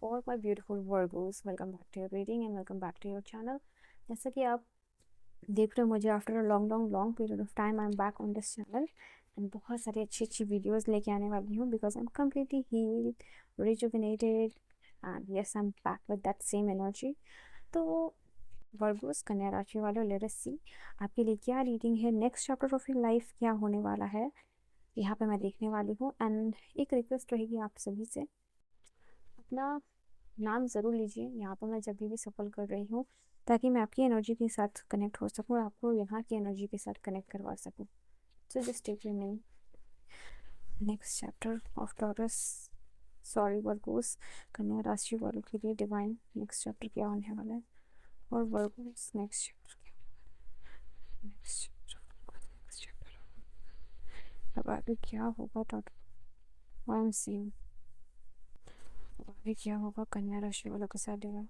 all my beautiful Virgos. Welcome back to your reading and welcome back to your channel. जैसा कि आप देख रहे हो मुझे after a long period of time I am back on this channel and बहुत सारी अच्छी वीडियोस लेके आने वाली हूँ because I am completely healed rejuvenated and yes I am back with that same energy. तो वर्गोस कन्या राशि वालों, लेट अस सी आपके लिए क्या रीडिंग है. Next chapter of your life क्या होने वाला है यहाँ पे मैं देखने वाली हूँ. एंड एक रिक्वेस्ट रहेगी आप सभी से, अपना नाम ज़रूर लीजिए यहाँ पर मैं जब भी सफल कर रही हूँ, ताकि मैं आपकी एनर्जी के साथ कनेक्ट हो सकूँ और आपको यहाँ की एनर्जी के साथ कनेक्ट करवा सकूँ. So just take your name. Next chapter of Taurus, sorry Virgos Kanya राशि वालों के लिए डिवाइन नेक्स्ट चैप्टर क्या होने वाला है. और वर्गोस नेक्स्ट चैप्टर क्या, नेक्स्ट चैप्टर अब आगे क्या होगा. टॉटर आई एम सीइंग आगे क्या होगा कन्या राशि वालों के साथ डिवाइन.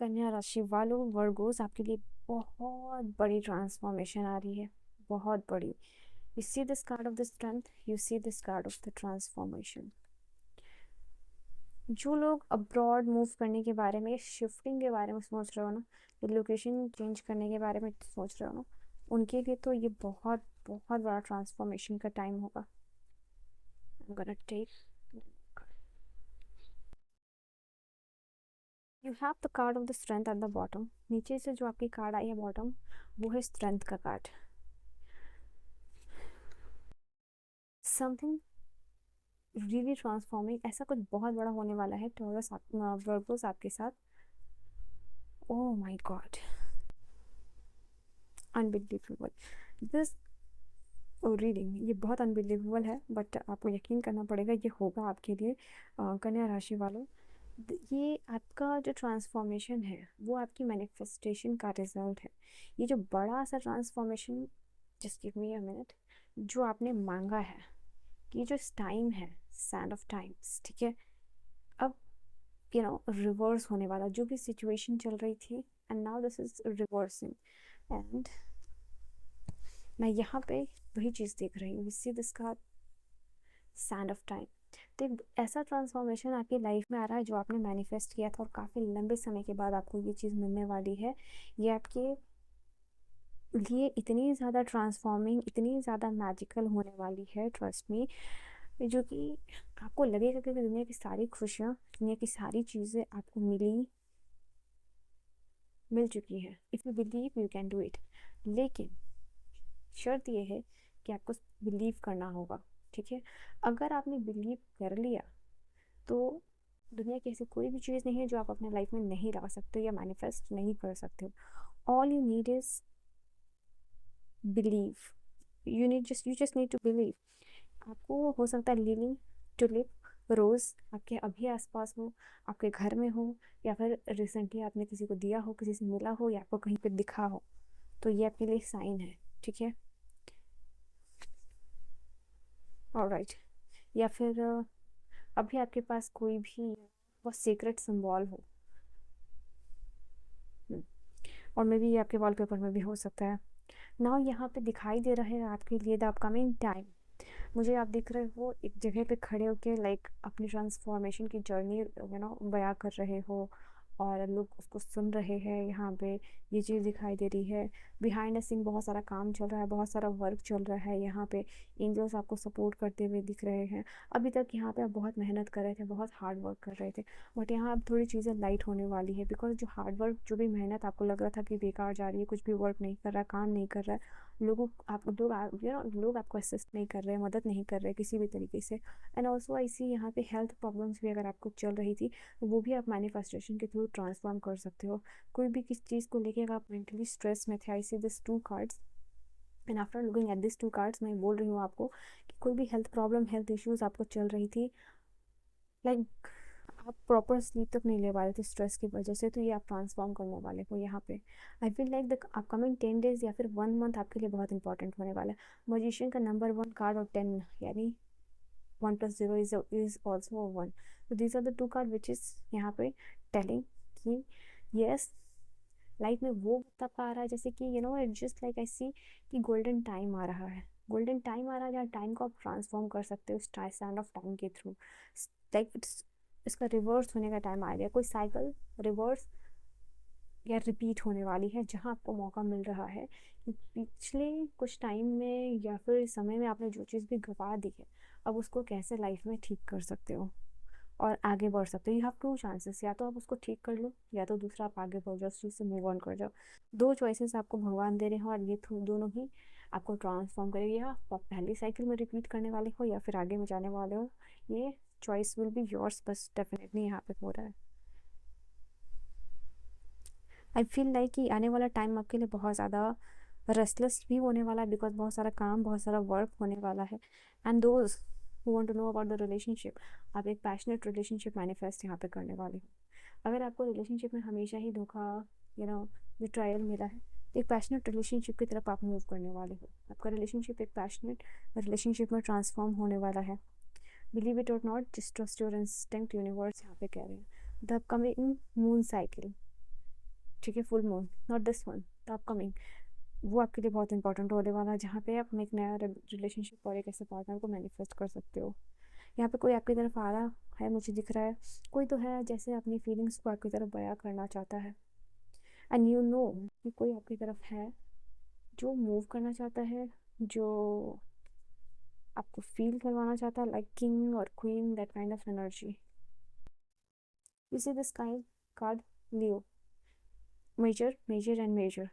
कन्या राशि वालों, वर्गोस आपके लिए बहुत बड़ी ट्रांसफॉर्मेशन आ रही है, बहुत बड़ी. You see this card of the strength, you see this card of the transformation. जो लोग अब्रॉड मूव करने के बारे में, शिफ्टिंग के बारे में सोच रहे हो ना, लोकेशन चेंज करने के बारे में सोच रहे हो ना, उनके लिए तो ये बहुत बहुत बड़ा ट्रांसफॉर्मेशन का टाइम होगा. I'm gonna take, you have the card of the strength at the bottom. नीचे से जो आपकी कार्ड आई है बॉटम, वो है स्ट्रेंथ का कार्ड. समथिंग रियली ट्रांसफॉर्मिंग, ऐसा कुछ बहुत बड़ा होने वाला है टॉरस वर्गोस आपके साथ. Oh my God, unbelievable. This reading ये बहुत अनबिलीवेबल है, बट आपको यकीन करना पड़ेगा, ये होगा आपके लिए. कन्या राशि वालों, ये आपका जो ट्रांसफॉर्मेशन है वो आपकी मैनिफेस्टेशन का रिजल्ट है. ये जो बड़ा सा transformation, just give me a minute, जो आपने मांगा है, कि जो टाइम है, सैंड ऑफ टाइम्स, ठीक है, अब रिवर्स होने वाला. जो भी सिचुएशन चल रही थी and now this is reversing. And मैं यहाँ पे वही चीज़ देख रही हूँ, सी दिस का सैंड ऑफ टाइम. तो एक ऐसा ट्रांसफॉर्मेशन आपकी लाइफ में आ रहा है जो आपने मैनिफेस्ट किया था और काफ़ी लंबे समय के बाद आपको ये चीज़ मिलने वाली है. ये आपके लिए इतनी ज़्यादा ट्रांसफॉर्मिंग, इतनी ज़्यादा मैजिकल होने वाली है, ट्रस्ट मी, जो कि आपको लगेगा कि दुनिया की सारी खुशियाँ, दुनिया की सारी चीज़ें आपको मिल चुकी हैं. If you believe you can do it. लेकिन शर्त ये है कि आपको बिलीव करना होगा, ठीक है. अगर आपने बिलीव कर लिया तो दुनिया की ऐसी कोई भी चीज़ नहीं है जो आप अपने लाइफ में नहीं ला सकते या मैनिफेस्ट नहीं कर सकते हो. All you need is believe. You just need to believe. आपको हो सकता है लिली, टुलिप, रोज़ आपके अभी आसपास हो, आपके घर में हो, या फिर रिसेंटली आपने किसी को दिया हो, किसी से मिला हो, या आपको कहीं पे दिखा हो, तो ये आपके लिए साइन है, ठीक है. ऑलराइट. या फिर अभी आपके पास कोई भी बहुत सीक्रेट सिंबल हो. और मे बी ये आपके वॉलपेपर में भी हो सकता है. नाउ यहाँ पे दिखाई दे रहा है आपके लिए द अपकमिंग टाइम. मुझे आप दिख रहे हो एक जगह पे खड़े होके, लाइक अपनी ट्रांसफॉर्मेशन की जर्नी बयां कर रहे हो और लोग उसको सुन रहे हैं. यहाँ पे ये चीज़ दिखाई दे रही है. बिहाइंड द सीन बहुत सारा काम चल रहा है, बहुत सारा वर्क चल रहा है. यहाँ पे एंजल्स आपको सपोर्ट करते हुए दिख रहे हैं. अभी तक यहाँ पे आप बहुत मेहनत कर रहे थे, बहुत हार्ड वर्क कर रहे थे, बट यहाँ अब थोड़ी चीज़ें लाइट होने वाली है. बिकॉज जो हार्ड वर्क, जो भी मेहनत आपको लग रहा था कि बेकार जा रही है, कुछ भी वर्क नहीं कर रहा है, काम नहीं कर रहा है, लोग आपको असिस्ट नहीं कर रहे हैं, मदद नहीं कर रहे किसी भी तरीके से. एंड ऑल्सो आई सी यहाँ पे हेल्थ प्रॉब्लम्स भी अगर आपको चल रही थी, तो वो भी आप मैनिफेस्टेशन के थ्रू ट्रांसफॉर्म कर सकते हो. कोई भी किस चीज़ को लेके अगर आप मेंटली स्ट्रेस में थे, I see this two cards, and after looking at this two cards मैं बोल रही हूँ आपको कि कोई भी हेल्थ प्रॉब्लम, हेल्थ इश्यूज आपको चल रही थी, लाइक आप प्रॉपर स्लीप तक नहीं ले पा रहे थे स्ट्रेस की वजह से, तो ये आप ट्रांसफॉर्म करने वाले हो यहाँ पे. I feel like the upcoming 10 days या फिर 1 month आपके लिए बहुत इंपॉर्टेंट होने वाला है. मजिशियन का नंबर 1 कार्ड और 10, यानी 1 + 0 इज ऑल्सो 1. तो these are the two card which is यहाँ पे टेलिंग कि यस, लाइफ में वो तब आ रहा है जैसे कि इट जस्ट लाइक आई सी कि गोल्डन टाइम आ रहा है. गोल्डन टाइम आ रहा है जहाँ टाइम को आप ट्रांसफॉर्म कर सकते हो स्टैंड ऑफ टाइम के थ्रू। लाइक इसका रिवर्स होने का टाइम आ गया, कोई साइकिल रिवर्स या रिपीट होने वाली है जहाँ आपको मौका मिल रहा है कि पिछले कुछ टाइम में या फिर समय में आपने जो चीज़ भी गवा दी है, अब उसको कैसे लाइफ में ठीक कर सकते हो और आगे बढ़ सकते हो। यू हैव टू चांसेस, या तो आप उसको ठीक कर लो या तो दूसरा आप आगे बढ़ जाओ, उस चीज़ से मूव ऑन कर जाओ। दो चॉइसेस आपको भगवान दे रहे हो और ये दोनों ही आपको ट्रांसफॉर्म करेगी। या आप पहली साइकिल में रिपीट करने वाले हो या फिर आगे में जाने वाले हो, ये चॉइस विल बी योर्स, बस डेफिनेटली यहाँ पे हो रहा है। आई फील लाइक कि आने वाला टाइम आपके लिए बहुत ज़्यादा रेस्टलेस भी होने वाला है, बिकॉज बहुत सारा काम, बहुत सारा वर्क होने वाला है। And those who want to know about the relationship, आप एक पैशनेट रिलेशनशिप मैनिफेस्ट यहाँ पे करने वाले हो। अगर आपको रिलेशनशिप में हमेशा ही धोखा, बिट्रायल मिला है, तो एक पैशनेट रिलेशनशिप की तरफ आप मूव करने वाले हो। आपका रिलेशनशिप एक पैशनेट रिलेशनशिप में ट्रांसफॉर्म होने वाला है। बिलीव इट और not, just trust your instinct, universe यहाँ पे कह रहे हैं। द अपकमिंग मून साइकिल, ठीक है, full moon, not this one, the upcoming, वो आपके लिए बहुत इंपॉर्टेंट होने वाला है, जहाँ पे आप एक नया रिलेशनशिप और एक ऐसे पार्टनर को मैनिफेस्ट कर सकते हो। यहाँ पे कोई आपकी तरफ आ रहा है, मुझे दिख रहा है, कोई तो है जैसे अपनी फीलिंग्स को आपकी तरफ बयां करना चाहता है। एंड यू नो कि कोई आपकी तरफ है जो मूव करना चाहता है, जो आपको फील करवाना चाहता है, लाइक किंग और queen, that kind of energy. You see this kind card, Leo, major and major.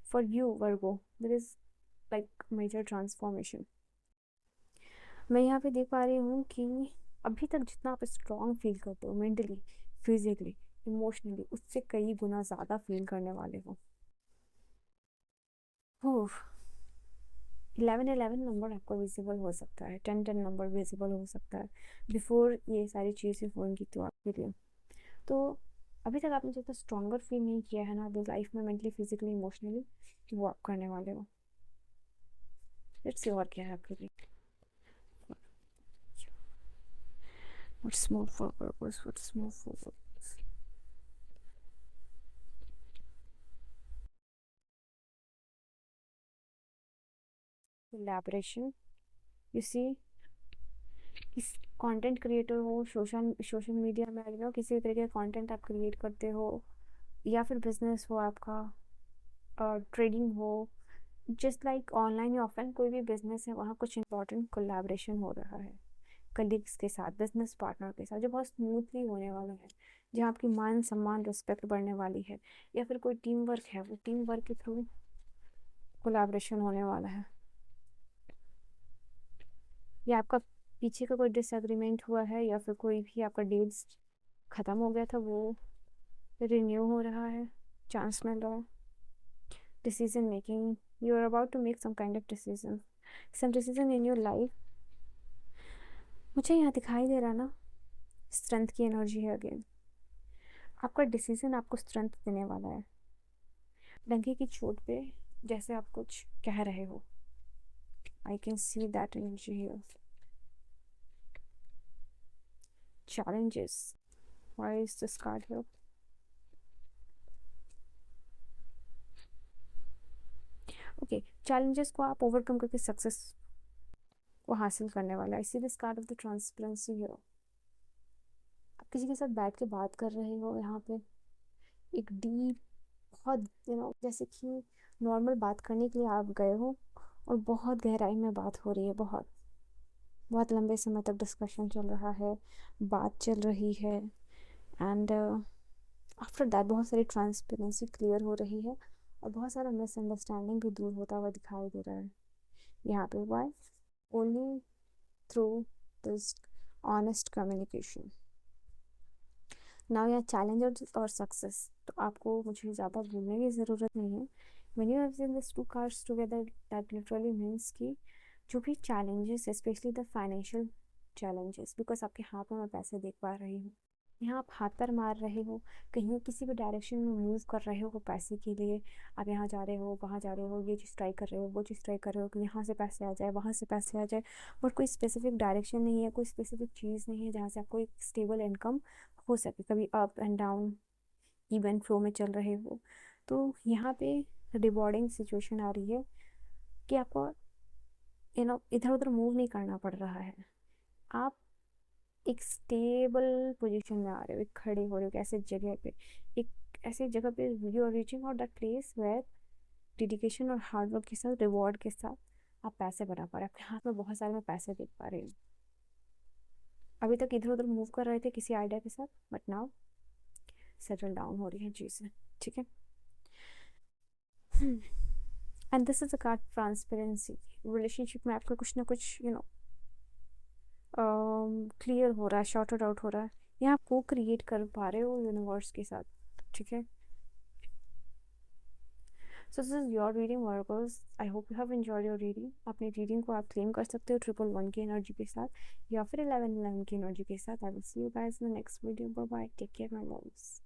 For you, Virgo, there is like major transformation. मैं यहाँ पे देख पा रही हूँ कि अभी तक जितना आप स्ट्रॉन्ग फील करते हो मेंटली, फिजिकली, इमोशनली, उससे कई गुना ज़्यादा फील करने वाले हो। 11-11 नंबर आपको विजिबल हो सकता है, 10-10 नंबर विजिबल हो सकता है बिफोर ये सारी चीज़ें होंगी तो आपके लिए। तो अभी तक आपने जितना स्ट्रॉन्गर फील नहीं किया है ना अभी लाइफ में, मेंटली, फिजिकली, इमोशनली, वो आप करने वाले हो। लेट्स सी और क्या है आपके लिए। What's more for purpose? What's more for purpose? Collaboration. You see, किस कंटेंट क्रिएटर हो, सोशल मीडिया में किसी तरीके का कंटेंट आप क्रिएट करते हो, या फिर बिजनेस हो आपका, ट्रेडिंग हो, जस्ट लाइक ऑनलाइन या ऑफलाइन कोई भी बिजनेस है, वहाँ कुछ इंपॉर्टेंट कोलैबोरेशन हो रहा है कलीग्स के साथ, बिजनेस पार्टनर के साथ, जो बहुत स्मूथली होने वाला है, जहाँ आपकी मान सम्मान रिस्पेक्ट बढ़ने वाली है। या फिर कोई टीम वर्क है, वो टीम वर्क के थ्रू कोलैबोरेशन होने वाला है। या आपका पीछे का कोई डिसएग्रीमेंट हुआ है, या फिर कोई भी आपका डील्स ख़त्म हो गया था, वो रिन्यू हो रहा है, चांस मिल रहा है। Decision making, you are about to make some kind of decision, some decision in your life. मुझे यहाँ दिखाई दे रहा ना, स्ट्रेंथ की एनर्जी है अगेन। आपका डिसीजन आपको स्ट्रेंथ देने वाला है। डंके की चोट पे जैसे आप कुछ कह रहे हो, I can see that energy here. challenges, why is this card here? Okay, challenges को आप ओवरकम करके सक्सेस को हासिल करने वाला है। I see this card of the transparency here. आप किसी के साथ बैठ के बात कर रहे हो, यहाँ पे एक डीप, बहुत जैसे कि नॉर्मल बात करने के लिए आप गए हो और बहुत गहराई में बात हो रही है, बहुत बहुत लंबे समय तक डिस्कशन चल रहा है, बात चल रही है, एंड आफ्टर दैट बहुत सारी ट्रांसपेरेंसी क्लियर हो रही है और बहुत सारा मिसअंडरस्टैंडिंग भी दूर होता हुआ दिखाई दे रहा है यहाँ पे। Why? Only through this honest communication. Now यहाँ चैलेंज और सक्सेस, तो आपको मुझे ज़्यादा भूलने की ज़रूरत नहीं है। When you have seen this two cards together, that literally means कि जो भी challenges, specially the financial challenges, because आपके हाथों में पैसे देख पा रही हूँ, यहाँ आप हाथ पर मार रहे हो, कहीं किसी भी डायरेक्शन में मूव कर रहे हो पैसे के लिए। आप यहाँ जा रहे हो, वहाँ जा रहे हो, ये चीज़ ट्राई कर रहे हो, वो चीज़ ट्राई कर रहे हो कि यहाँ से पैसे आ जाए, वहाँ से पैसे आ जाए, बट कोई स्पेसिफिक डायरेक्शन नहीं है, कोई स्पेसिफिक चीज़ नहीं है जहाँ से आपको एक स्टेबल इनकम हो सके। कभी up and down, even flow में चल रहे हो। तो यहाँ पे रिवॉर्डिंग सिचुएशन आ रही है कि आपको इधर उधर मूव नहीं करना पड़ रहा है। आप एक स्टेबल पोजीशन में आ रहे हो, एक खड़े हो रहे हो एक ऐसे जगह पे, एक ऐसी जगह पे you are reaching out that place where dedication और हार्डवर्क के साथ, रिवॉर्ड के साथ आप पैसे बना पा रहे हो। आपके हाथ में बहुत सारे मैं पैसे देख पा रही हूँ। अभी तक इधर उधर मूव कर रहे थे किसी आइडिया के साथ, बट नाउ सेटल डाउन हो रही है चीज़ें। ठीक है। And this is a card transparency. Relationship में आपका कुछ ना कुछ क्लियर हो रहा है, शॉर्टेड आउट हो रहा है। यहाँ आप को क्रिएट कर पा रहे हो यूनिवर्स के साथ। ठीक है। So this is your reading workers. I hope you have enjoyed your reading. अपनी रीडिंग को आप क्लेम कर सकते हो 111 की एनर्जी के साथ या फिर 1111 की एनर्जी के साथ। I will see you guys in the next video. Bye bye, take care my loves.